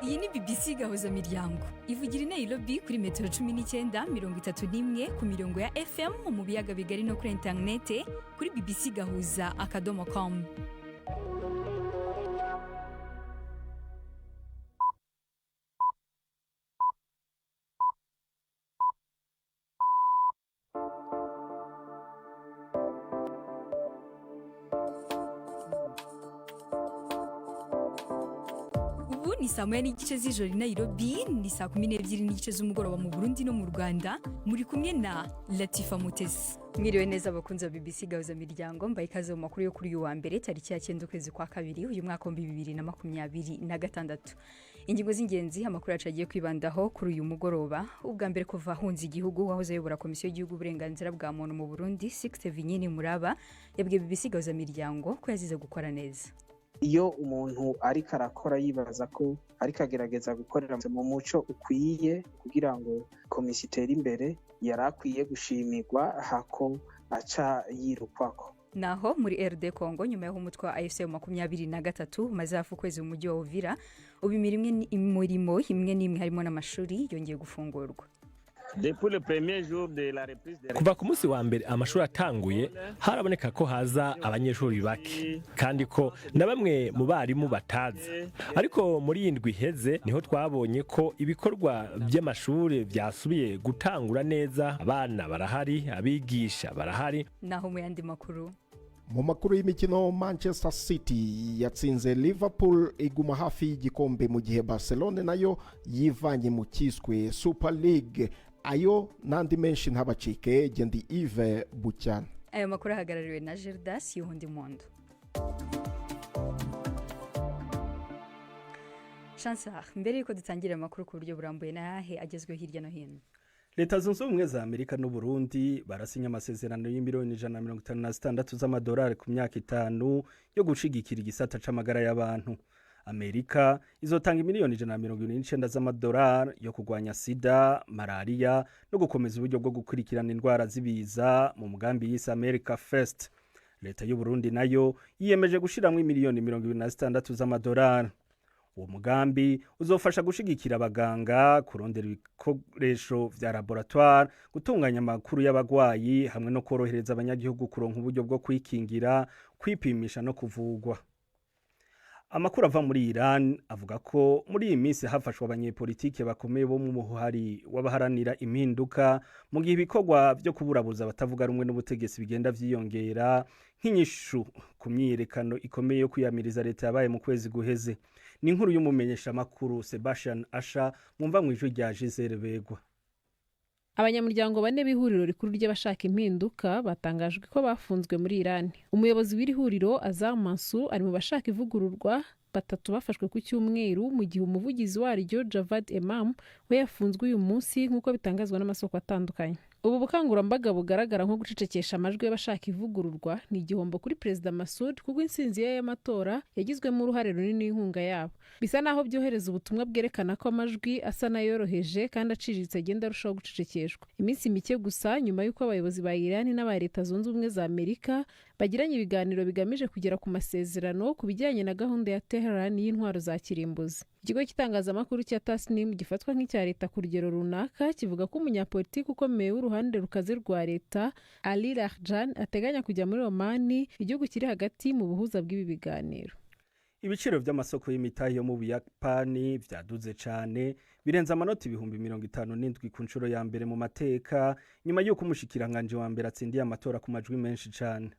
Iyi ni BBC Gahuza Miryango ivugira i Nairobi kuri metero 19:31 ku mirongo ya FM mu biyaga bigari no kuri interinete kuri bbcgahuza.com. Ubu ni saa moya n'igice z'ijoro i Nairobi, ni saa 12 n'igice z'umugoroba mu Burundi no mu Rwanda. Muri kumwe na Latifa Mutesi. Mwiriwe neza abakunzi ba BBC Gahuza Miryango, mbaye ikaze mu makuru yo kuri uyu wa mbere tariki ya 9 ukwezi kwa kabiri uyu mwaka wa 2026. Ingingo z'ingenzi amakuru yacagiye kwibandaho kuri uyu mugoroba. Ubwa mbere kuva hunzi igihugu wahoze yobora komisiyo y'igihugu uburenganzira bwa muntu mu Burundi Sixte Vinyini Muraba yabwiye BBC Gahuza Miryango ko yazize gukora neza. Iyo umuntu ariko arakora yibaza ko ariko agerageza gukorera mu muco ukwiye kugira ngo komisiyo itere imbere, yarakwiye gushimirwa hako aca yirukwako. Naho muri RD Congo nyuma y'aho umutwe wa AFC 23 maze hafu kwezi mu mujyi wa Uvira, ubu imirimo imwe n'imwe harimo n'amashuri yongeye gufungurwa. Kuva ku munsi wa mbere amashuri atanguye haraboneka ko haza abanyeshuri bake kandi ko na bamwe mu barimu bataza, ariko muri indwi iheze niho twabonye ko ibikorwa by'amashuri byasubiye gutangura neza, abana barahari, abigisha barahari. Naho mu yandi makuru, mu makuru y'imikino, Manchester City yatsinze Liverpool iguma hafi y'igikombe mu gihe Barcelona nayo yivanye mu kiswe Super League. Ayo nandi menshi ntabacike, Gendi Yves Bucyana. Ayo makuru ahagarariwe na Gerdas Yuhundi Mondo. Chancellor, mbere yuko dutangira amakuru ku buryo burambuye nahe agezwe hirya no hino. Leta Zunze Ubumwe za Amerika n'u Burundi barasinya amasezerano y'imiliyoni 156 z'amadolari ku myaka 5 yo gushigikira igisata c'amagara y'abantu. Amerika izotanga miliyoni 129 z'amadolari yo kugwanya sida, malaria no gukomeza uburyo bwo gukurikirana indwara zibiza mu mugambi yise America First. Leta y'u Burundi nayo yiyemeje gushiramwe miliyoni 26 z'amadolari. Uwo mugambi uzofasha gushigikira abaganga kurondera ibikoresho vya laboratoire, gutunganya amakuru y'abagwayi hamwe no korohereza abanyagihugu kuronka uburyo bwo kwikingira, kwipimisha no kuvugwa. Amakuru ava muri Iran avuga ko muri iyi minsi hafashwe abanyepolitike bakomeye bo mu muhari w'abaharanira impinduka mu gihe ibikorwa byo kuburabuza batavuga rumwe n'ubutegetsi bigenda vyiyongera nk'inyishu ku myiyerekano ikomeye yo kwiyamiriza leta yabaye mu kwezi guheze. Ni inkuru y'umumenyesha makuru Sebastian Asha mwumva mu ijwi rya Gisele Begwa. Abanyamuryango bane b'ihuriro rikuru ry'abashaka impinduka batangajwe ko bafunzwe muri Iran. Umuyobozi w'iri huriro Azar Mansour ari mu bashaka ivugururwa, batatu bafashwe ku cyumweru mu gihe umuvugizi waryo Javad Emam we yafunzwe uyu munsi nk'uko bitangazwa n'amasoko atandukanye. Ubu bukangurambaga bugaragara nko gucecekesha amajwi y'abashaka ivugururwa ni igihombo kuri Perezida Masud kuko insinzi ye y'amatora yagizwemo uruhare runini n'inkunga yabo. Bisa naho byohereza ubutumwa bwerekana ko amajwi asa nayoroheje kandi aciriritse agenda arushaho gucecekeshwa. Iminsi mike gusa nyuma y'uko abayobozi ba Iran n'aba Leta Zunze Ubumwe za Amerika bagiranye ibiganiro bigamije kugera ku masezerano ku bijyanye na gahunda ya Tehran y'intwaro za kirimbuzi. Ikigo cy'itangazamakuru cya Tasnim gifatwa nk'icya leta ku rugero runaka kivuga ko umunyapolitiki ukomeye w'uruhande rukaze rwa leta Ali Lahjan ateganya kujya muri Oman, igihugu kiri hagati mu buhuza bw'ibi biganiro. Ibiciro by'amasoko y'imitahe yo mu Buyapani vyaduze cyane, birenza amanota 57,000 ku nshuro ya mbere mu mateka nyuma y'uko umushikiranganje wa mbere atsindiye amatora ku majwi menshi cyane.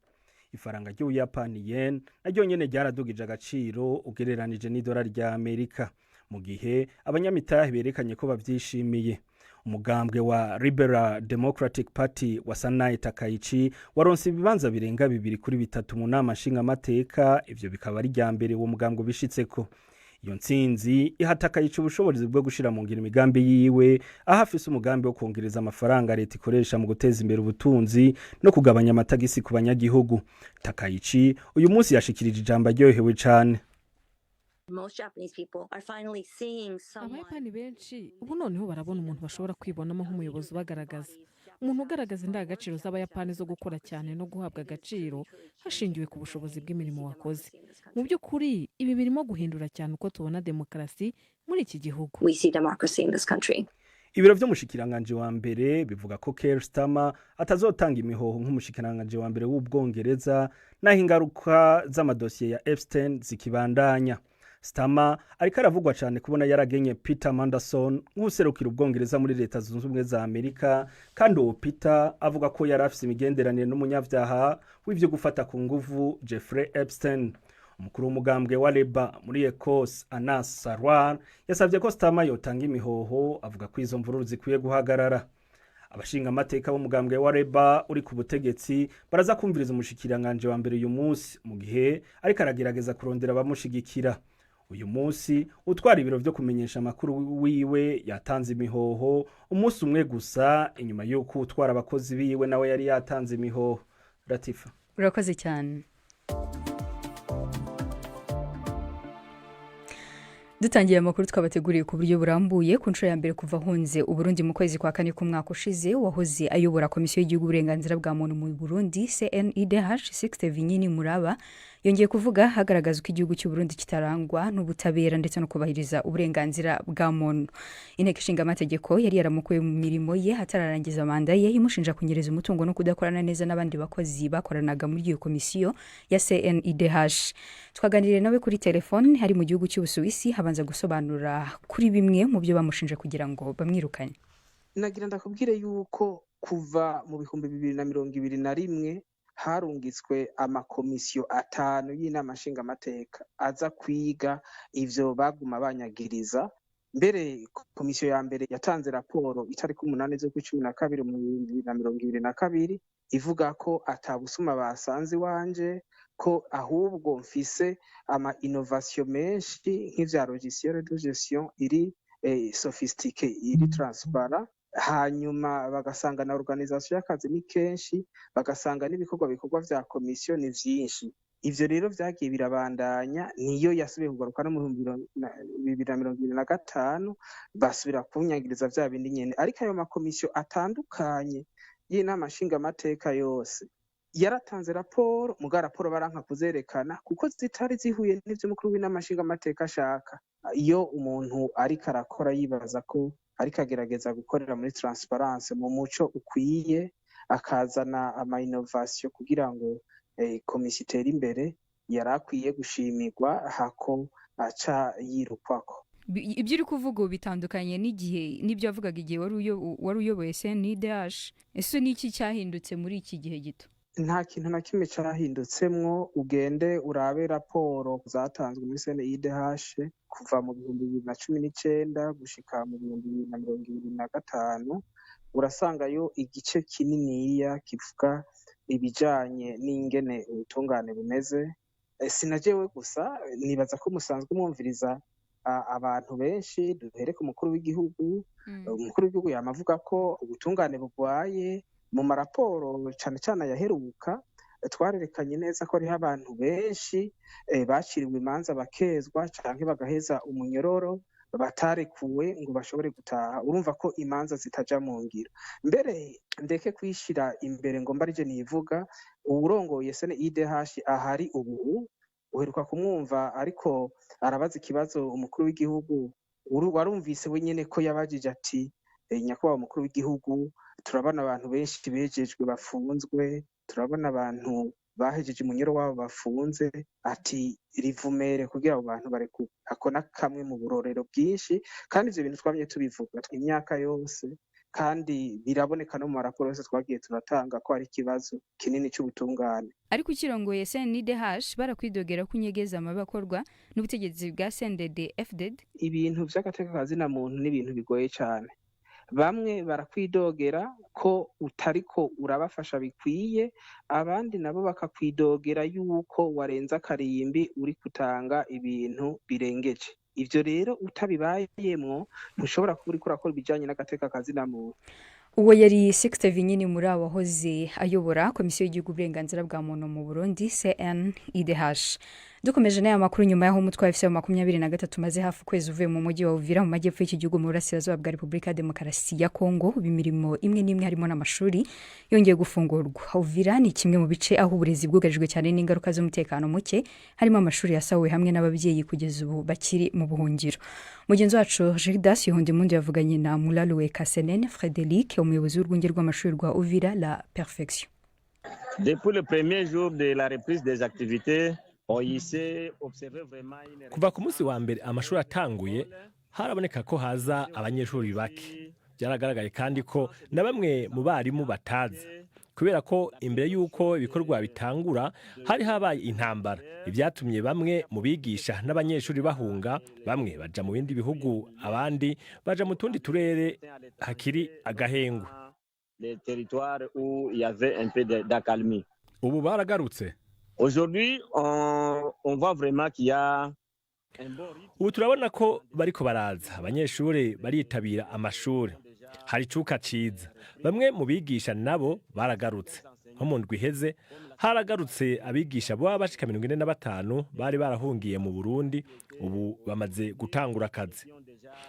Ifaranga ry'Ubuyapani yen naryo nyene ryaradugije agaciro ugereranije n'idolari rya Amerika, mu gihe abanyamitahe berekanye ko bavyishimiye. Umugambwe wa Liberal Democratic Party wa Sanae Takaichi waronse ibibanza birenga 2 kuri 3 mu nama nshingamateka, ivyo bikaba ari rya mbere uwo mugambwe bishitseko. Iyo ntsinzi ihatakayica ubushobozi bwo gushira mu ngiro imigambi yiwe, aho afise umugambi wo kongereza amafaranga leta ikoresha mu guteza imbere ubutunzi no kugabanya amatagisi ku banyagihugu. Takaichi uyu munsi yashikirije ijambo ryohewe cyane. Abayapani benshi ubu noneho barabona umuntu bashobora kwibonamo nk'umuyobozi ubagaragaza. umuntu ugaragaza indangagaciro z'abayapani zo gukora cyane no guhabwa agaciro hashingiwe ku bushobozi bw'imirimo wakoze. Mu by'ukuri ibi birimo guhindura cyane uko tubona demokarasi muri iki gihugu. We see democracy in this country. Ibiro vy'umushikiranganje wa mbere bivuga ko Keir Starmer atazotanga imihoho nk'umushikiranganje wa mbere w'Ubwongereza naho ingaruka z'amadosiye ya Epstein zikibandanya. Starmer ariko aravugwa cyane kubona yaragenye Peter Mandelson nk'userukira Ubwongereza muri Leta Zunze Ubumwe za Amerika, kandi uwo Peter avuga ko yari afise imigenderanire n'umunyavyaha w'ivyo gufata ku nguvu Jeffrey Epstein. Umukuru w'umugambwe wa Labour muri Ecosse Anas Sarwar yasavye ko Starmer yotanga imihoho, avuga ko izo mvururu zikwiye guhagarara. Abashinga amateka b'umugambwe wa Labour uri ku butegetsi baraza kumviriza umushikiranganje wa mbere uyu munsi, mu gihe ariko aragerageza kurondera abamushigikira. Uyu munsi utwara ibiro vyo kumenyesha amakuru wiwe yatanze imihoho umunsi umwe gusa inyuma y'uko utwara abakozi biwe nawe yari yatanze imihoho. Latifa, urakoze cyane. Dutangiye amakuru twabateguriye ku buryo burambuye ku nshuro ya mbere kuva hunze Uburundi mu kwezi kwa kane k'umwaka ushize, wahoze ayobora komisiyo y'igihugu uburenganzira bwa muntu mu Burundi CNIDH Sixte Vinyini Muraba yongeye kuvuga hagaragazwa ko igihugu cy'u Burundi kitarangwa n'ubutabera ndetse no kubahiriza uburenganzira bwa muntu. Inteko ishinga amategeko yari yaramukuye mu mirimo ye hatararangiza manda ye, imushinja kunyereza umutungo no kudakorana neza n'abandi bakozi bakoranaga muri iyo komisiyo ya CNIDH. Twaganiriye nawe kuri telefone hari mu gihugu cy'Ubusuwisi, habanza gusobanura kuri bimwe mu byo bamushinja kugira ngo bamwirukanye. Nagira ndakubwire yuko kuva mu 2021 harungitswe amakomisiyo 5 y'inama nshingamateka aza kwiga ivyo baguma banyagiriza. Mbere komisiyo ya mbere yatanze raporo itariki 8 z'ukwicumi mu 2022 ivuga ko atabusuma basanze wanje, ko ahubwo mfise ama innovation menshi nk'ivya logiciel de gestion iri sophistiqué iri transparent. Hanyuma bagasanga na organisation y'akazi ni kenshi, bagasanga n'ibikorwa vya komisiyo ni vyinshi. Ivyo rero vyagiye birabandanya, niyo yasubiye kugaruka no mu 2025 basubira kunyagiriza vya bindi nyene. Ariko ayo makomisiyo atandukanye y'inama nshingamateka yose yaratanze raporo, muga raporo baranka kuzerekana kuko zitari zihuye n'ivyo mukuru w'inama nshingamateka ashaka. Iyo umuntu ariko arakora yibaza ko ariko agerageza gukorera muri transparence mu muco ukwiye, akazana ama innovation kugira ngo komisiyo itere imbere, yarakwiye gushimirwa hako aca yirukwako. Ibyo uri kuvuga bitandukanye n'igihe nibyo yavugaga igihe wari uyoboye CNIDH. Ese niki cyahindutse muri iki gihe gito? Nta kintu na kimwe cyahindutsemwo. Ugende urabe raporo zatanzwe muri CNIDH kuva mu 2019 gushika mu 2025, urasangayo igice kininiya kivuga ibijanye n'ingene ubutungane bumeze. Sinajewe gusa, nibaza ko musanzwe mwumviriza abantu benshi, duhere ku mukuru w'igihugu. Umukuru w'igihugu yamavuga ko ubutungane bugwaye. Mu maraporo cyane cyane yaheruka twarerekanye neza ko hariho abantu benshi baciriwe imanza bakezwa canke bagaheza umunyororo batarekuwe ngo bashobore gutaha. Urumva ko imanza zitaja mu ngiro. Mbere ndeke kwishira imbere ngo mbarije nivuga, uwurongoye CNIDH ahari ubu uheruka kumwumva ariko arabaza ikibazo umukuru w'igihugu. Warumvise wenyene ko yabajije ati nyakubahwa umukuru w'igihugu, turabona abantu benshi bejejwe bafunzwe, turabona abantu bahejeje umunyoro wabo bafunze, ati rivumere kugira abo bantu barekuwe. Ako na kamwe mu burorero bwinshi, kandi ivyo bintu twamye tubivuga imyaka yose, kandi biraboneka no mu maraporo yose twagiye turatanga ko ari ikibazo kinini cy'ubutungane. Ariko ukirongoye CNIDH barakwidogera ko unyegeza amabakorwa n'ubutegetsi bwa CNDD-FDD. Ibintu vy'agateka kazina muntu n'ibintu bigoye cyane. Bamwe barakwidogera ko utariko urabafasha bikwiye, abandi nabo bakakwidogera yuko warenza akarimbi uri kutanga ibintu birengeje. Ivyo rero utabibayemwo ntushobora kuba uriko urakora ibijanye n'agateka kazina muntu. Uwo yari Sixte Vinyini Muraba wahoze ayobora komisiyo y'igihugu uburenganzira bwa muntu mu Burundi CNIDH. dukomeje n'aya makuru nyuma y'aho umutwe wa FC23 maze hafi ukwezi uvuye mu mujyi wa Uvira mu majyepfo y'iki gihugu mu burasirazuba bwa Repubulika ya Demokarasi ya Kongo, imirimo imwe n'imwe harimo n'amashuri yongeye gufungurwa. Uvira ni kimwe mu bice aho uburezi bwugarijwe cyane n'ingaruka z'umutekano muke, harimo amashuri yasawe hamwe n'ababyeyi kugeza ubu bakiri mu buhungiro. Mugenzi wacu Gildas Yuhundimundi yavuganye na Mulaluwe Kasenene Frédéric, umuyobozi w'urwunge rw'amashuri rwa Uvira la Perfection. Depuis le premier jour de la reprise des activités, kuva ku munsi wa mbere amashuri atanguye haraboneka ko haza abanyeshuri bake. Byaragaragaye kandi ko na bamwe mu barimu batazi, kubera ko imbere y'uko ibikorwa bitangura hari habaye intambara, ibyatumye bamwe mu bigisha n'abanyeshuri bahunga, bamwe baja mu bindi bihugu, abandi baja mu tundi turere hakiri agahengwe. Ubu baragarutse. Aujourd'hui, on voit vraiment qu'il y a ubu turabona ko bariko baraza, abanyeshuri baritabira amashuri, hari icuka ciza. Bamwe mu bigisha nabo baragarutse. Nko mu ndwi iheze haragarutse abigisha baba bashika 45 bari barahungiye mu Burundi, ubu bamaze gutangura akazi.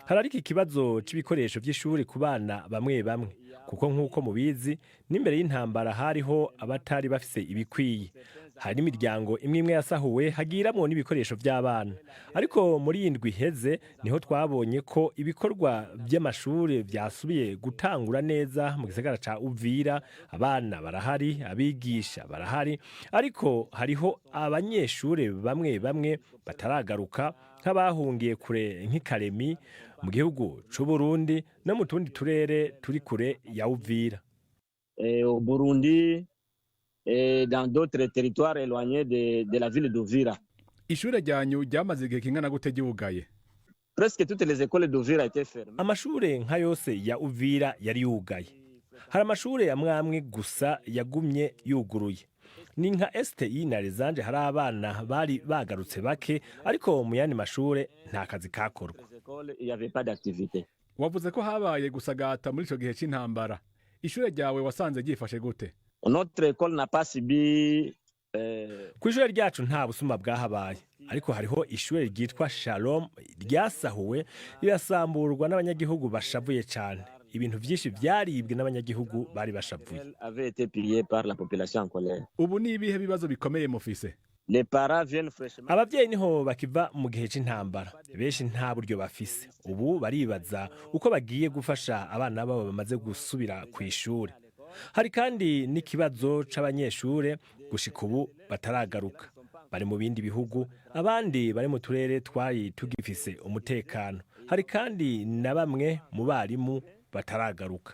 Harariko ikibazo c'ibikoresho vy'ishuri ku bana bamwe bamwe, kuko nk'uko mubizi n'imbere y'intambara hariho abatari bafise ibikwiye. Hari imiryango imwe imwe yasahuwe hagiramwo n'ibikoresho by'abana, ariko muri indwi iheze niho twabonye ko ibikorwa by'amashuri byasubiye gutangura neza mu gisagara ca Uvira. Abana barahari, abigisha barahari, ariko hariho abanyeshuri bamwe bamwe bataragaruka, nk'abahungiye kure nk'ikaremi mu gihugu c'u Burundi no mu tundi turere turi kure ya Uvira. Au Burundi et dans d'autres territoires éloignés de la ville d'Uvira. Ishure ryanyu ryamaze igihe kingana gute ryugaye? Presque toutes les écoles d'Uvira étaient fermées. Amashure nka yose ya Uvira yari yugaye. Hari amashure amwe gusa yagumye yuguruye. Ni nka STI na Rezanje hari abana bari bagarutse bake, ariko mu yandi mashure nta kazi kakorwa. Il y avait pas d'activité. Wavuze ko habaye gusagata muri ico gihe c'intambara. Ishure ryawe wasanze ryifashe gute? Notre école n'a pas subi Kw'ishure ryacu nta busuma bwahabaye, ariko hariho ishure ryitwa Shalom ryasahuwe rirasamburwa n'abanyagihugu bashavuye cyane. Ibintu byinshi byaribwe n'abanyagihugu bari bashavuye. avait été pillé par la population en colère. Ubu ni ibihe bibazo bikomeye mufise? Les parents viennent fraîchement. Abavyeyi niho bakiva mu gihe c'intambara, benshi nta buryo bafise. Ubu baribaza uko bagiye gufasha abana babo bamaze gusubira ku ishuri. Hari kandi n'ikibazo c'abanyeshure gushika ubu bataragaruka, bari mu bindi bihugu, abandi bari mu turere twari tugifise umutekano. Hari kandi na bamwe mu barimu bataragaruka.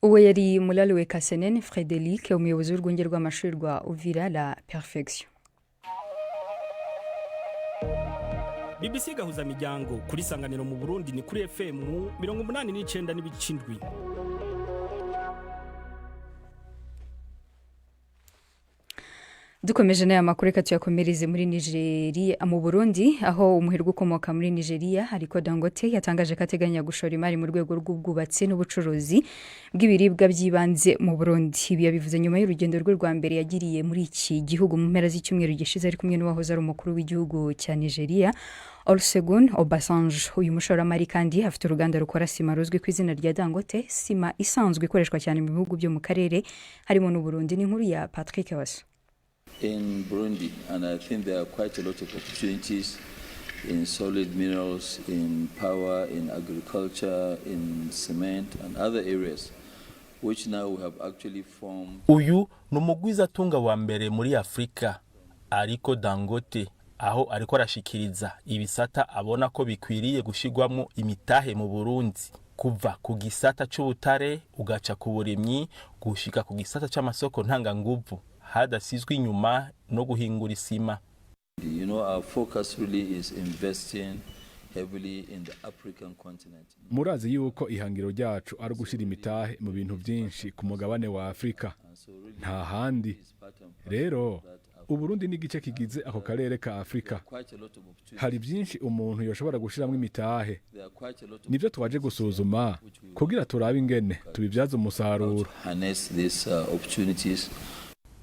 Uwo yari Mulaluwe Kasenene Frédéric, umuyobozi w'urwunge rw'amashuri rwa Uvira la Perfection. BBC gahuza miryango kuri Sanganiro mu Burundi ni kuri FM 89.7. Dukomeje n'aya makuru reka tuyakomereze muri Nigeria mu Burundi, aho umuherwe ukomoka muri Nigeria ariko Dangote yatangaje ko ateganya gushora imari mu rwego rw'ubwubatsi n'ubucuruzi bw'ibiribwa by'ibanze mu Burundi. Ibi yabivuze nyuma y'urugendo rwe rwa mbere yagiriye muri iki gihugu mu mpera z'icyumweru gishize ari kumwe n'uwahoze ari umukuru w'igihugu cya Nigeria Olusegun Obasanjo. Uyu mushoramari kandi afite uruganda rukora sima ruzwi ku izina rya Dangote, sima isanzwe ikoreshwa cyane mu bihugu byo mu karere harimo n'u Burundi. Ni nkuru ya Patrick Waso. In Burundi, and I think there are quite a lot of opportunities in solid minerals, in power, in agriculture, in cement and other areas, which now we have actually formed. Uyu numugwizatunga wa mbere muri Afrika, ariko Dangote, aho ariko arashikiriza ibisata abona ko bikwiriye gushigwamwo imitahe mu Burundi, kuva ku gisata c'ubutare ugaca ku burimyi gushika ku gisata c'amasoko ntanga nguvu hadasizwe inyuma no guhingura isima. You know, our focus really is investing heavily in the African continent. Murazi yuko ihangiro ryacu ari gushira imitahe mu bintu byinshi ku mugabane wa Afrika, nta handi. Rero Uburundi ni igice kigize ako karere ka Afrika. Hari byinshi umuntu yoshobora gushiramwe imitahe. Nibyo twaje gusuzuma kugira turabe ingene tubibyaza umusaruro. Harness these opportunities.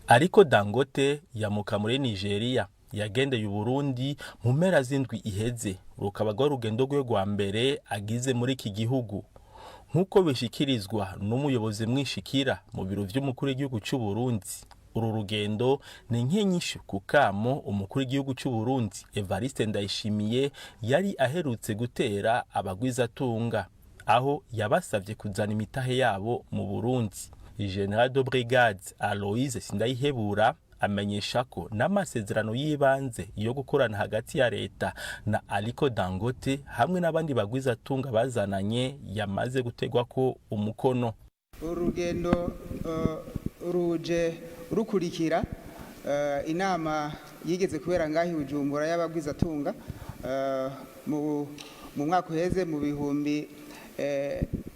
Ariko Dangote yamuka muri Nigeria yagendeye Uburundi mu mpera z'indwi iheze, rukaba rwo rugendo rwe rwa mbere agize muri iki gihugu. Nk'uko bishikirizwa n'umuyobozi mwishikira mu biro vy'umukuru w'igihugu cy'u Burundi, uru rugendo ni nk'inyishu ku kamo umukuru w'igihugu cy'u Burundi Evariste Ndayishimiye yari aherutse gutera abagwizatunga, aho yabasavye kuzana imitahe yabo mu Burundi. General de Brigade Aloise Sindayihebura amenyesha ko n'amasezerano y'ibanze yo gukorana hagati ya leta na Aliko Dangote hamwe n'abandi bagwizatunga bazananye yamaze gutegwa ko umukono. Urugendo ruje rukurikira inama yigeze kubera ngahi Bujumbura y'abagwizatunga mu mwaka uheze mu bihumbi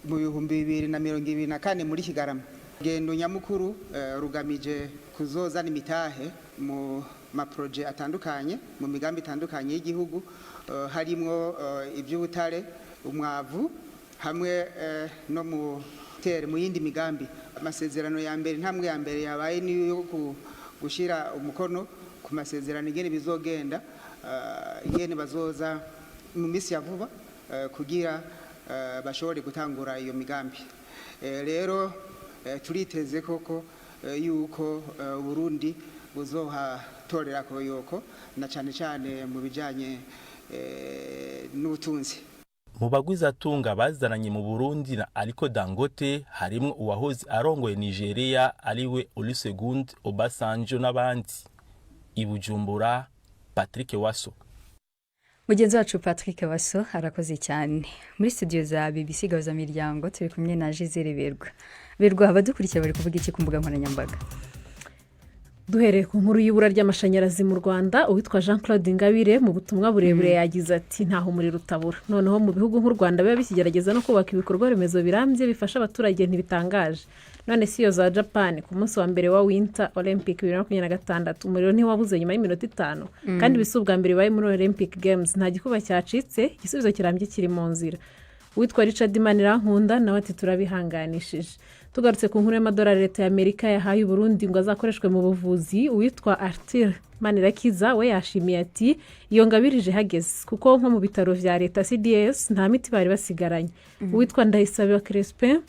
2024 muri Kigarama. Urugendo nyamukuru rugamije kuzozana imitahe mu maproje atandukanye mu migambi itandukanye y'igihugu, harimo iby'ubutare, umwavu hamwe no mu yindi migambi. Amasezerano ya mbere ntamwe ya mbere yabaye niyo gushira umukono ku masezerano ingene bizogenda, ingene bazoza mu misi ya vuba kugira bashobore gutangura iyo migambi. Rero turiteze koko yuko Burundi buzohatorera koyoko na cyane cyane mu bijanye n'ubutunzi. Mu bagwizatunga bazananye mu Burundi na Aliko Dangote harimo uwahoze arongoye Nigeria ariwe Olusegun Obasanjo n'abandi. Ibujumbura, Patrick Waso. Mugenzi wacu Patrick Waso arakoze cyane. Muri studio za BBC Gahuza Miryango turi kumwe na Gisele Berwa abadukurikiye bari kuvuga iki ku mbuga nkoranyambaga. Duhereye ku nkuru y'ibura ry'amashanyarazi mu Rwanda, uwitwa Jean Claude Ingabire mu butumwa burebure yagize ati ntaho umuriro utabura. Noneho mu bihugu nk'u Rwanda biba bikigerageza no kubaka ibikorwa remezo birambye bifasha abaturage ntibitangaje. None si yo za Japan ku munsi wa mbere wa Winter Olympic 2026 umuriro ntiwabuze nyuma y'iminota 5 kandi bisubwa mbere baye muri Olympic Games nta gikuba cyacitse, igisubizo kirambye kiri mu nzira. Uwitwa Richard Manirankunda nawe ati turabihanganishije. Tugarutse ku nkuru y'amadolari leta ya Amerika yahaye Burundi ngo azakoreshwe mu buvuzi, uwitwa Arthur Manirakiza we yashimiye ati iyo ngabirije hageze kuko nko mu bitaro vya leta CDS nta miti bari basigaranye. Uwitwa Ndayisabe Crespin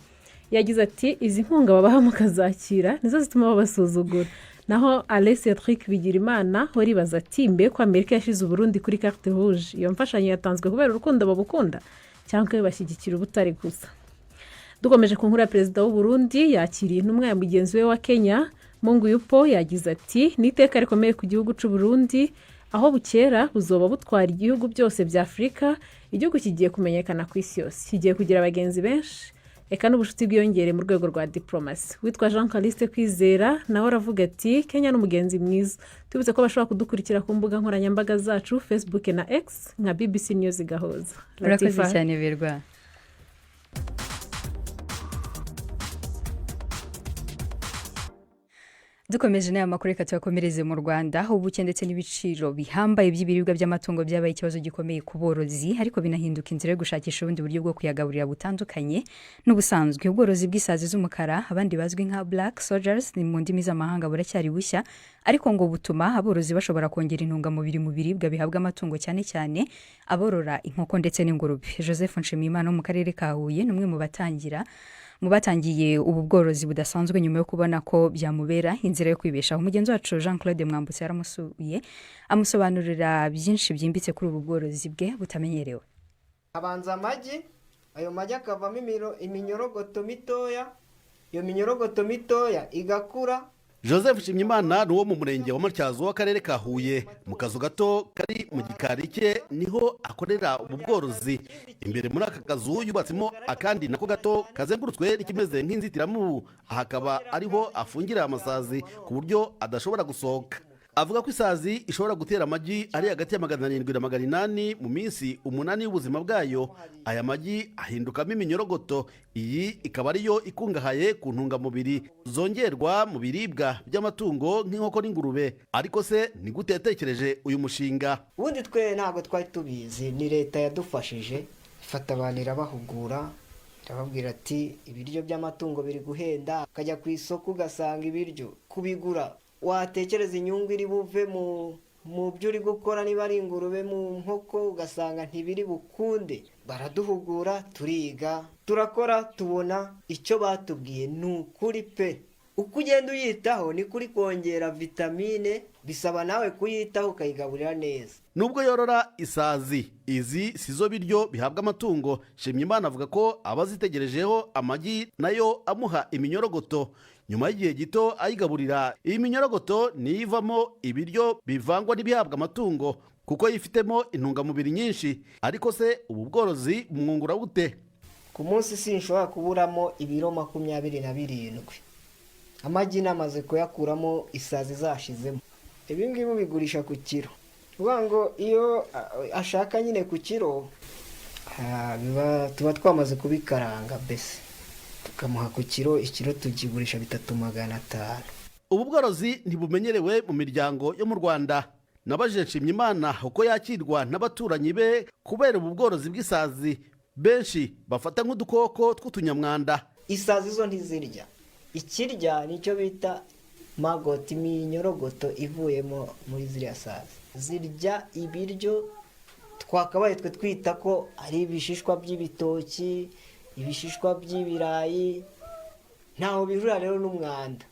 yagize ati izi nkunga babaha mukazakira nizo zituma babasuzugura. Naho Alessia Trick Bigirimana waribaza ati mbe ko Amerika yashize Burundi kuri carte rouge, iyo mfashanyo yatanzwe kubera urukundo babukunda cyangwa bashyigikira ubutari gusa. Dukomeje ku nkuru ya perezida w'u Burundi yakiriye intumwa ya mugenzi we wa Kenya Mungu Yupo yagize ati niteka rikomeye ku gihugu cy'u Burundi aho bukera buzoba butwara igihugu byose bya Afrika, igihugu kigiye kumenyekana ku isi yose, kigiye kugira abagenzi benshi eka n'ubushuti bwiyongere mu rwego rwa diplomasi. Witwa Jean Caliste Kwizera nawe aravuga ati Kenya n'umugenzi mwiza. Tubutse ko bashobora kudukurikira ku mbuga nkoranyambaga zacu Facebook na X nka BBC News Gahuza. Urakoze cyane Berwa. Dukomeje n'aya makuru reka tuyakomereze mu Rwanda aho ubuke ndetse n'ibiciro bihambaye by'ibiribwa by'amatungo byabaye ikibazo gikomeye ku borozi, ariko binahinduka inzira yo gushakisha ubundi buryo bwo kuyagaburira butandukanye n'ubusanzwe. Ubworozi bw'isazi z'umukara abandi bazwi nka Black Soldiers ni mu ndimi z'amahanga buracyari bushya, ariko ngo butuma aborozi bashobora kongera intungamubiri mu biribwa bihabwa amatungo cyane cyane aborora inkoko ndetse n'ingurube. Joseph Nshimiyimana mu karere ka Huye numwe mu batangiye ubu bworozi budasanzwe nyuma yo kubona ko byamubera inzira yo kwibeshaho. Umugenzi wacu Jean Claude Mwambutse yaramusuye amusobanurira byinshi byimbitse kuri ubu bworozi bwe butamenyerewe. Abanza amagi, ayo magi akavamo iminyorogoto mitoya, iyo minyorogoto mitoya igakura. Joseph Nshimiyimana ni uwo mu murenge wa Matyazo w'akarere ka Huye, mu kazu gato kari mu gikari cye niho akorera ubu bworozi. Imbere muri aka kazu yubatsemo akandi nako gato kazengurutswe n'ikimeze nk'inzitiramubu, hakaba ariho afungira amasazi ku buryo adashobora gusohoka. Avuga ko isazi ishobora gutera amagi ari hagati ya 700 na 800 mu minsi 8 y'ubuzima bwayo. Aya magi ahindukamo iminyorogoto, iyi ikaba ariyo ikungahaye ku ntungamubiri zongerwa mu biribwa by'amatungo nk'inkoko n'ingurube. Ariko se ni gute yatekereje uyu mushinga? Ubundi twe ntabwo twari tubizi, ni leta yadufashije ifata abantu irabahugura, irababwira ati ibiryo by'amatungo biri guhenda, akajya ku isoko ugasanga ibiryo kubigura watekereza inyungu iri buve mu mu byo uri gukora, niba ari ingurube mu nkoko ugasanga ntibiri bukunde, baraduhugura turiga turakora tubona icyo batubwiye ni ukuri pe. Uko ugenda uyitaho ni kuri kongera vitamine, bisaba nawe kuyitaho ukayigaburira neza. Nubwo yorora isazi, izi sizo biryo bihabwa amatungo. Shimyimana avuga ko abazitegerejeho amagi nayo amuha iminyorogoto. Nyuma y'igihe gito ayigaburira, iyi minyorogoto niyo ivamo ibiryo bivangwa n'ibihabwa amatungo kuko yifitemo intungamubiri nyinshi. Ariko se ubu bworozi mwungura bute? Ku munsi sinshobora kuburamo ibiro 27. Amagi namaze kuyakuramo isazi zashizemo. Ibi ngibi bigurisha ku kiro. Uvuga ngo iyo ashaka nyine ku kiro tuba twamaze kubikaranga bese, tukamuha ku kiro, ikiro tukigurisha 3,500. Ubu bworozi ntibumenyerewe mu miryango yo mu Rwanda. Nabajije Nshimyimana uko yakirwa n'abaturanyi be kubera ubu bworozi bw'isazi benshi bafata nk'udukoko tw'utunyamwanda. Isazi zo ntizirya, ikirya nicyo bita magoti, iminyorogoto ivuyemo muri ziriya sazi. Zirya ibiryo twakabaye twe twita ko ari ibishishwa by'ibitoki, ibishishwa by'ibirayi. Ntaho bihura rero n'umwanda,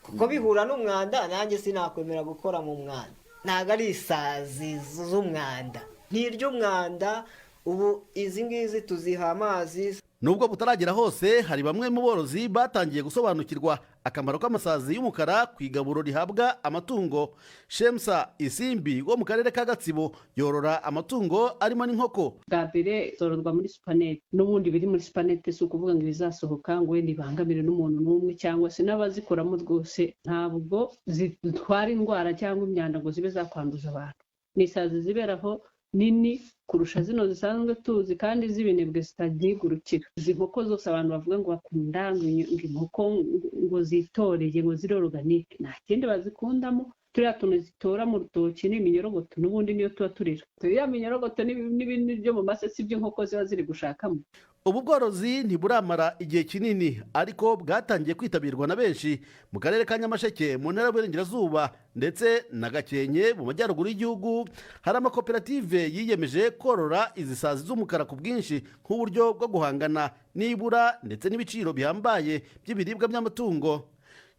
kuko bihura n'umwanda nanjye sinakwemera gukora mu mwanda. Ntago ari isazi z'umwanda, ntiryo umwanda. Ubu izi ngizi tuziha amazi. Nubwo butaragera hose, hari bamwe mu borozi batangiye gusobanukirwa akamaro k'amasazi y'umukara ku igaburo rihabwa amatungo. Shemsa Isimbi wo mu karere ka Gatsibo yorora amatungo arimo n'inkoko. Bwa mbere zororwa muri supanete, n'ubundi biri muri supanete si ukuvuga ngo ibizasohoka ngo wenda ibangamire n'umuntu n'umwe, cyangwa se n'abazikoramo rwose ntabwo zitwara indwara cyangwa imyanda ngo zibe zakwanduza abantu. Ni isazi ziberaho nini kurusha zino zisanzwe tuzi kandi z'ibinebwe zitagigurukira. Izi nkoko zose abantu bavuga ngo bakunda inkoko ngo zitoreye ngo ziri organique, nta kindi bazikundamo. Turiya tuntu zitora mu rutoki ni iminyorogoto, n'ubundi niyo tuba turira. Turiya minyorogoto n'ibindi byo mu masesi by'inkoko ziba ziri gushakamo. Ubu bworozi ntiburamara igihe kinini, ariko bwatangiye kwitabirwa na benshi mu karere ka Nyamasheke, mu ntara y'Uburengerazuba ndetse na Gakenke mu majyaruguru y'igihugu. Hari amakoperative yiyemeje korora izi sazi z'umukara ku bwinshi nk'uburyo bwo guhangana n'ibura ndetse n'ibiciro bihambaye by'ibiribwa by'amatungo.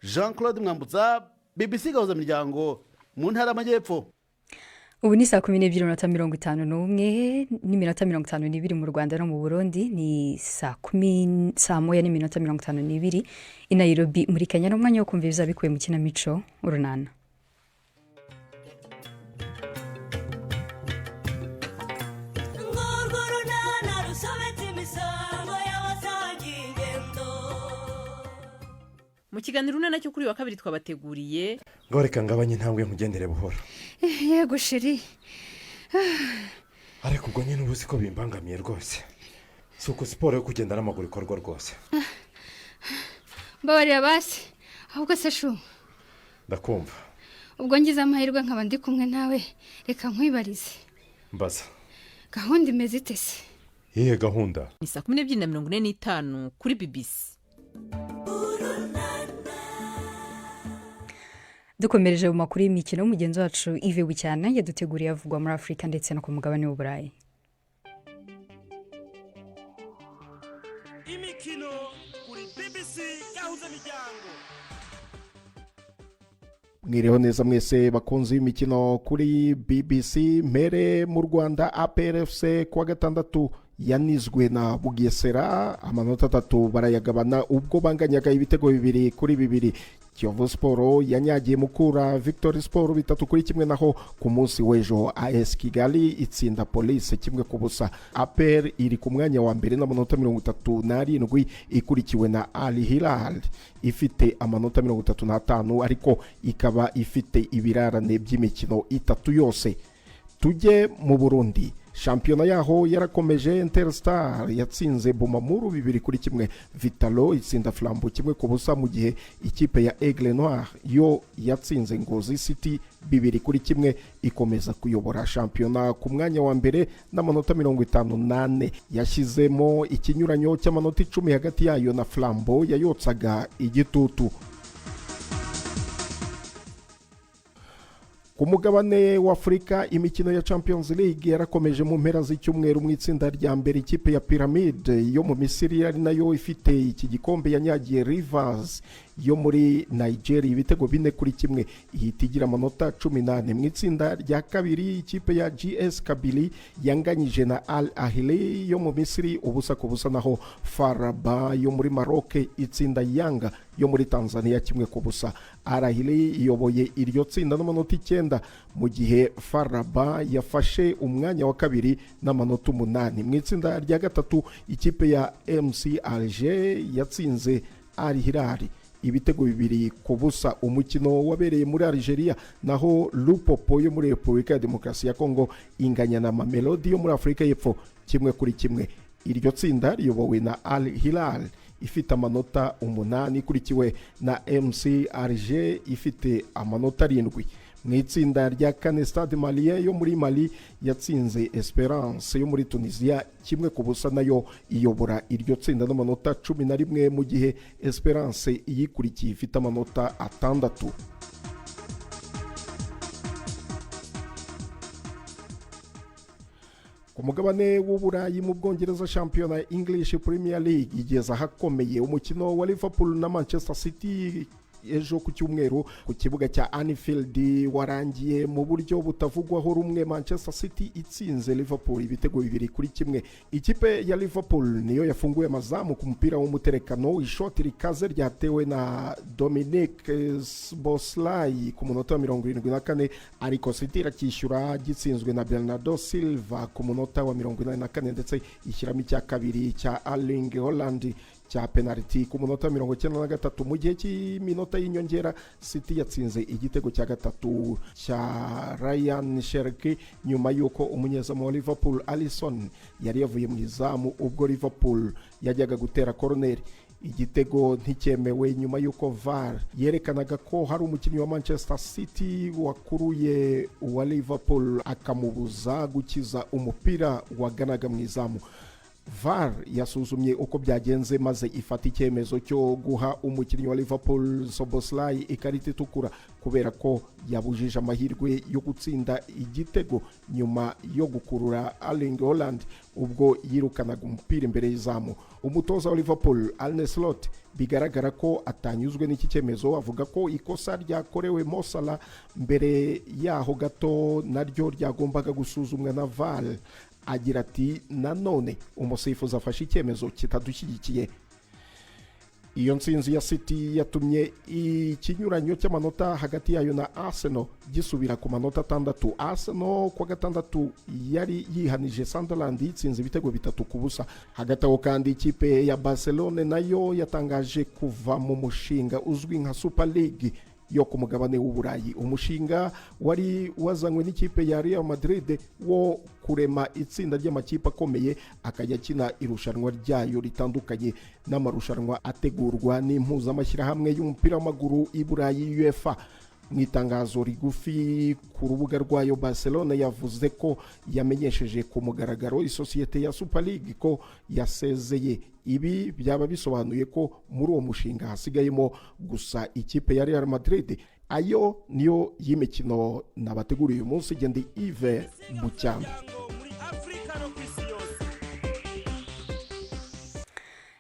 Jean-Claude Mwambutsa, BBC Gahuzamiryango, mu ntara y'Amajyepfo. Ubu ni 12:51 mu Rwanda no mu Burundi, ni 1:52 i Nairobi muri Kenya. N'umwanya wo kumva ibiza bikuye mu kinamico Urunana. Mu kiganiro Urunana cyo kuri wa kabiri twabateguriye ngo reka ngabanye intambwe nkugendere buhoro. Yego sheri, ariko ubwo nyine ubuzi ko bimbangamiye rwose. Si uko siporo yo kugenda n'amaguru ikorwa rwose. Mbabarira basi, ahubwo se shu. Ndakumva. Ubwo ngize amahirwe nkaba ndi kumwe nawe, reka nkwibarize. Mbaza. Gahunda imeze ite se? Iyihe gahunda? Ni 12:45 kuri BBC. Dukomereje mu makuru y'imikino, mugenzi wacu Yves Bucyana yaduteguriye avugwa muri Afrika ndetse no ku mugabane w'Uburayi. Imikino kuri BBC Gahuzamiryango. Mwiriho neza mwese bakunzi y'imikino kuri BBC. Mere mu Rwanda, APR FC kuwa gatandatu yanizwe na Bugesera amanota 3 barayagabana ubwo banganyaga ibitego 2-2. Kiyovu Sport yanyagiye Mukura Victory Sport 3-1, naho ku munsi w'ejo AS Kigali itsinda Police 1-0. APR iri ku mwanya wa mbere n'amanota 37 ikurikiwe na Al Hilal ifite amanota 35, ariko ikaba ifite ibirarane by'imikino 3 yose. Tujye mu Burundi, shampiyona yaho yarakomeje. Interstar yatsinze Bumamuru 2-1, Vitalo itsinda Flambeau 1-0, mu gihe ikipe ya Aigle Noir yo yatsinze Ngozi City 2-1, ikomeza kuyobora shampiyona ku mwanya wa mbere n'amanota 58. Yashyizemo ikinyuranyo cy'amanota 10 hagati yayo na Flambeau yayotsaga igitutu. ku mugabane wa Afurika imikino ya Champions League yarakomeje mu mpera z'icyumweru mu itsinda rya mbere ikipe ya Pyramide yo mu Misiri ari nayo ifite iki gikombe yanyagiye Rivers yo muri Nigeria ibitego 4-1 ihita igira amanota 18 mu itsinda rya kabiri ikipe ya GS Kabylie yanganyije na Al Ahly yo mu Misiri ubusa ku busa naho Faraba yo muri Maroc itsinda Yanga yo muri Tanzania 1-0 Al Ahly iyoboye iryo tsinda n'amanota 9 mu gihe Faraba yafashe umwanya wa kabiri n'amanota 8 mu itsinda rya gatatu ikipe ya MC Alger yatsinze Al Hilal ibitego 2-0 umukino wabereye muri Algeria naho Lupopo yo muri Repubulika ya Demokarasi ya Kongo inganya na Mamelodi yo muri Afurika y'Epfo 1-1 iryo tsinda riyobowe na Al Hilal ifite amanota 8 ikurikiwe na MC Alger ifite amanota 7 mu itsinda rya kane Stade Malien yo muri Mali yatsinze Esperance yo muri Tunisia 1-0 nayo iyobora iryo tsinda n'amanota 11 mu gihe Esperance iyikurikiye ifite amanota 6. ku mugabane w'uburayi mu Bwongereza shampiyona English Premier League igeze ahakomeye umukino wa Liverpool na Manchester City ejo ku cyumweru ku kibuga cya Anfield warangiye mu buryo butavugwaho rumwe. Manchester City itsinze Liverpool ibitego 2-1. Ikipe ya Liverpool niyo yafunguye amazamu ku mupira w'umuterekano ishoti rikaze ryatewe na Dominic Szoboszlai ku munota wa 74 ariko City irakishyura gitsinzwe na Bernardo Silva ku munota wa 44 ndetse ishyiramo icya kabiri cya Erling Haaland cya penalty ku munota 93 mu gihe cy'iminota y'inyongera City yatsinze igitego cya gatatu cya Ryan Cherki nyuma yuko umunyezamu wa Liverpool Alisson yari yavuye mu izamu ubwo Liverpool yajyaga gutera corner. Igitego nticyemewe nyuma yuko VAR yerekanaga ko hari umukinnyi wa Manchester City wakuruye wa Liverpool akamubuza gukiza umupira waganaga mu izamu. VAR yasuzumye uko byagenze maze ifata icyemezo cyo guha umukinnyi wa Liverpool Szoboszlai ikarita itukura kubera ko yabujije amahirwe yo gutsinda igitego nyuma yo gukurura Erling Haaland ubwo yirukanaga umupira imbere y'izamu. Umutoza wa Liverpool Arne Slot bigaragara ko atanyuzwe n'iki cyemezo avuga ko ikosa ryakorewe Mo Salah mbere yaho gato naryo ryagombaga gusuzumwa na VAR. Agira ati nanone umusifuzi afashe icyemezo kitadushyigikiye. Iyo nsinzi ya City yatumye ikinyuranyo cy'amanota hagati yayo na Arsenal gisubira ku manota 6. Arsenal kwa gatandatu yari yihanije Sunderland itsinze ibitego 3-0. Hagati aho kandi ikipe ya Barcelona nayo yatangaje kuva mu mushinga uzwi nka Super League yo ku mugabane w'uburayi. Umushinga wari wazanywe n'ikipe ya Real Madrid wo kurema itsinda ry'amakipe akomeye akajya akina irushanwa ryayo ritandukanye n'amarushanwa ategurwa n'impuzamashyirahamwe y'umupira w'amaguru i Burayi UEFA. Mu itangazo rigufi ku rubuga rwayo Barcelona yavuze ko yamenyesheje ku mugaragaro isosiyete ya Super League ko yasezeye. Ibi byaba bisobanuye ko muri uwo mushinga hasigayemo gusa ikipe ya Real Madrid. Ayo niyo y'imikino nabateguriye uyu munsi. Gende Yves Bucyana.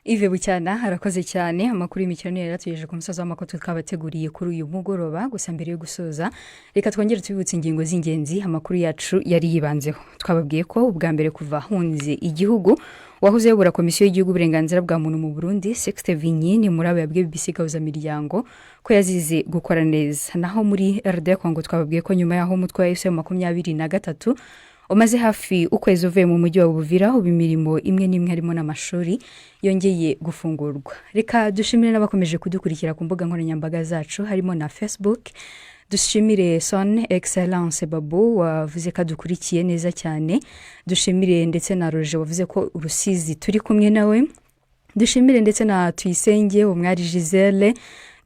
Yves Bucyana arakoze cyane. Amakuru y'imikino yaratugejeje ku musozo w'amakuru twabateguriye kuri uyu mugoroba. Gusa mbere yo gusoza reka twongere tubibutse ingingo z'ingenzi amakuru yacu yari yibanzeho. Twababwiye ko ubwa mbere kuva hunze igihugu wahoze yobora komisiyo y'igihugu uburenganzira bwa muntu mu Burundi Sexte Vinyini muri abo yabwiye BBC Gahuzamiryango ko yazize gukora neza. Naho muri RD Congo twababwiye ko nyuma yaho umutwe wa FM23 umaze hafi ukwezi uvuye mu mujyi wa Buvira ubu imirimo imwe n'imwe harimo n'amashuri yongeye gufungurwa. Reka dushimire n'abakomeje kudukurikira ku mbuga nkoranyambaga zacu harimo na Facebook. Dushimire Son Excellence Babu wavuze ko dukurikiye neza cyane. Dushimire ndetse na Roger wavuze ko Urusizi turi kumwe nawe. Dushimire ndetse na Tuyisenge umwari Giselle.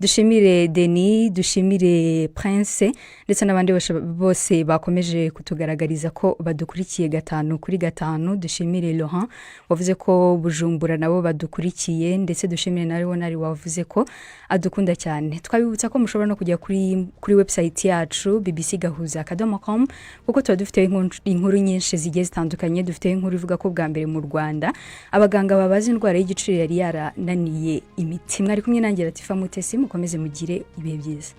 dushimire Denis dushimire Prince ndetse n'abandi bose bakomeje kutugaragariza ko badukurikiye 5 dushimire Laurent wavuze ko Bujumbura nabo badukurikiye ndetse dushimire nawe wonari wavuze ko adukunda cyane twabibutsa ko mushobora no kujya kuri website yacu bbcgahuza.com kuko tuba dufite inkuru nyinshi zigiye zitandukanye dufite inkuru ivuga ko bwa mbere mu Rwanda abaganga babaza indwara y'igicuri yari yarananiye imiti mwari kumwe nanjye Latifa Mutesi mukomeze mugire ibihe byiza